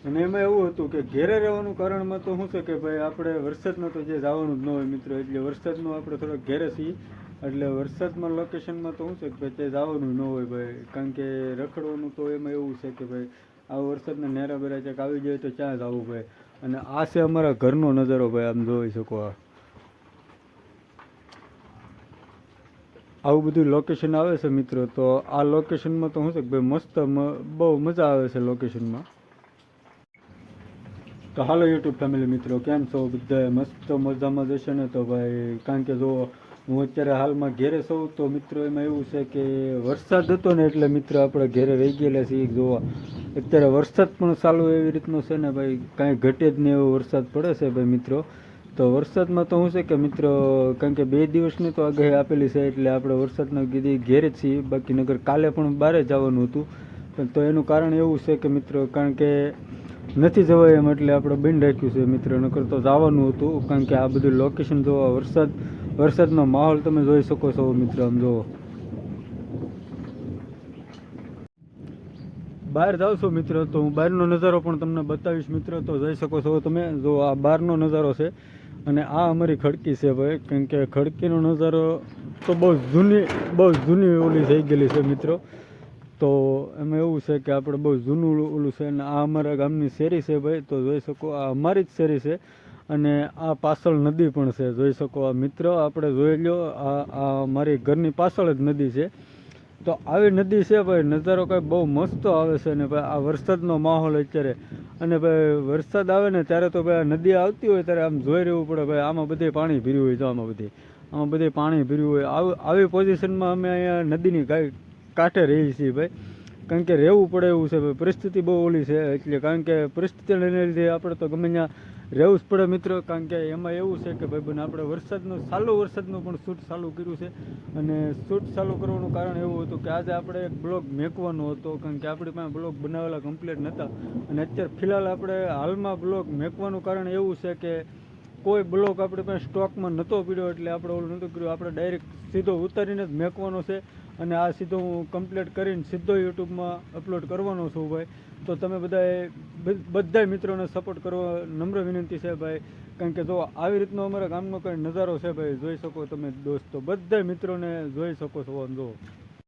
અને એમાં એવું હતું કે ઘેરે રહેવાનું કારણમાં તો શું છે કે ભાઈ આપણે વરસાદમાં તો જે જવાનું જ ન હોય મિત્રો, એટલે વરસાદમાં આપણે થોડોક ઘેરે છીએ, એટલે વરસાદમાં લોકેશનમાં તો શું છે કે ભાઈ તે જવાનું ન હોય ભાઈ, કારણ કે રખડવાનું તો એમાં એવું છે કે ભાઈ આ વરસાદના નેરા બેરા ક્યાંક આવી જાય તો ક્યાં જવું ભાઈ. અને આ છે અમારા ઘરનો નજારો ભાઈ, આમ જોઈ શકો. આવું બધું લોકેશન આવે છે મિત્રો. તો આ લોકેશનમાં તો શું છે કે ભાઈ મસ્ત બહુ મજા આવે છે લોકેશનમાં. તો હાલો યુટ્યુબ ફેમિલી મિત્રો, કેમ છો બધા? મસ્ત મજામાં જશે ને? તો ભાઈ કારણ કે જો હું અત્યારે હાલમાં ઘેરે છું, તો મિત્રો એમાં એવું છે કે વરસાદ હતો ને એટલે મિત્રો આપણે ઘેરે રહી ગયેલા છીએ જોવા. અત્યારે વરસાદ પણ ચાલુ એવી રીતનો છે ને ભાઈ, કાંઈ ઘટે જ નહીં એવો વરસાદ પડે છે ભાઈ મિત્રો. તો વરસાદમાં તો શું છે કે મિત્રો, કારણ કે 2 દિવસની તો આગાહી આપેલી છે, એટલે આપણે વરસાદના કીધી ઘેરે જ છીએ. બાકી નગર કાલે પણ બહાર જવાનું હતું, તો એનું કારણ એવું છે કે મિત્રો, કારણ કે નથી જવાય એમ એટલે આપણે બંધ રાખ્યું છે મિત્રો. નકર તો જવાનું હતું, કારણ કે આ બધું લોકેશન જોવા, વરસાદનો માહોલ તમે જોઈ શકો છો મિત્રો. આમ જુઓ, બહાર જાઉં છું મિત્રો, તો હું બહારનો નજારો પણ તમને બતાવીશ મિત્રો. તો જોઈ શકો છો તમે, જો આ બહારનો નજારો છે અને આ અમારી ખડકી છે ભાઈ. કારણ કે ખડકીનો નજારો તો બહુ જૂની ઓલી થઈ ગયેલી છે મિત્રો. તો એમાં એવું છે કે આપણે બહુ જૂનું ઓલું છે, અને આ અમારા ગામની શેરી છે ભાઈ. તો જોઈ શકો આ અમારી જ શેરી છે, અને આ પાછળ નદી પણ છે. જોઈ શકો આ મિત્રો, આપણે જોઈ લો, આ મારી ઘરની પાછળ જ નદી છે. તો આવી નદી છે ભાઈ, નજારો કાંઈ બહુ મસ્ત આવે છે. ને ભાઈ આ વરસાદનો માહોલ અત્યારે, અને ભાઈ વરસાદ આવે ને ત્યારે તો ભાઈ આ નદી આવતી હોય ત્યારે આમ જોઈ રહેવું પડે ભાઈ, આમાં બધે પાણી ભર્યું હોય. તો આમાં બધે પાણી ભર્યું હોય. આવી પોઝિશનમાં અમે અહીંયા નદીની કાંઠે રહીએ છીએ ભાઈ, કારણ કે રહેવું પડે એવું છે ભાઈ. પરિસ્થિતિ બહુ ઓલી છે, એટલે કારણ કે પરિસ્થિતિને લીધે આપણે તો ગમે ત્યાં રહેવું જ પડે મિત્રો. કારણ કે એમાં એવું છે કે ભાઈ આપણે વરસાદનું પણ શૂટ ચાલુ કર્યું છે. અને શૂટ ચાલુ કરવાનું કારણ એવું હતું કે આજે આપણે એક બ્લોગ મેકવાનો હતો, કારણ કે આપણી પાસે બ્લોગ બનાવેલા કમ્પ્લીટ નહોતા. અને અત્યારે ફિલહાલ આપણે હાલમાં બ્લોગ મેકવાનું કારણ એવું છે કે કોઈ બ્લોગ આપણી પાસે સ્ટોકમાં નહોતો પડ્યો, એટલે આપણે ઓલું નહોતું કર્યું. આપણે ડાયરેક્ટ સીધો ઉતારીને જ મેકવાનો છે, અને આ સીધો હું કમ્પ્લીટ કરીને સીધો યુટ્યુબમાં અપલોડ કરવાનો છું ભાઈ. તો તમે બધા મિત્રોને સપોર્ટ કરવા નમ્ર વિનંતી છે ભાઈ. કારણ કે જો આવી રીતનો અમારા ગામનો કંઈ નજારો છે ભાઈ, જોઈ શકો તમે દોસ્તો, બધા મિત્રોને જોઈ શકો છો. આમ જુઓ,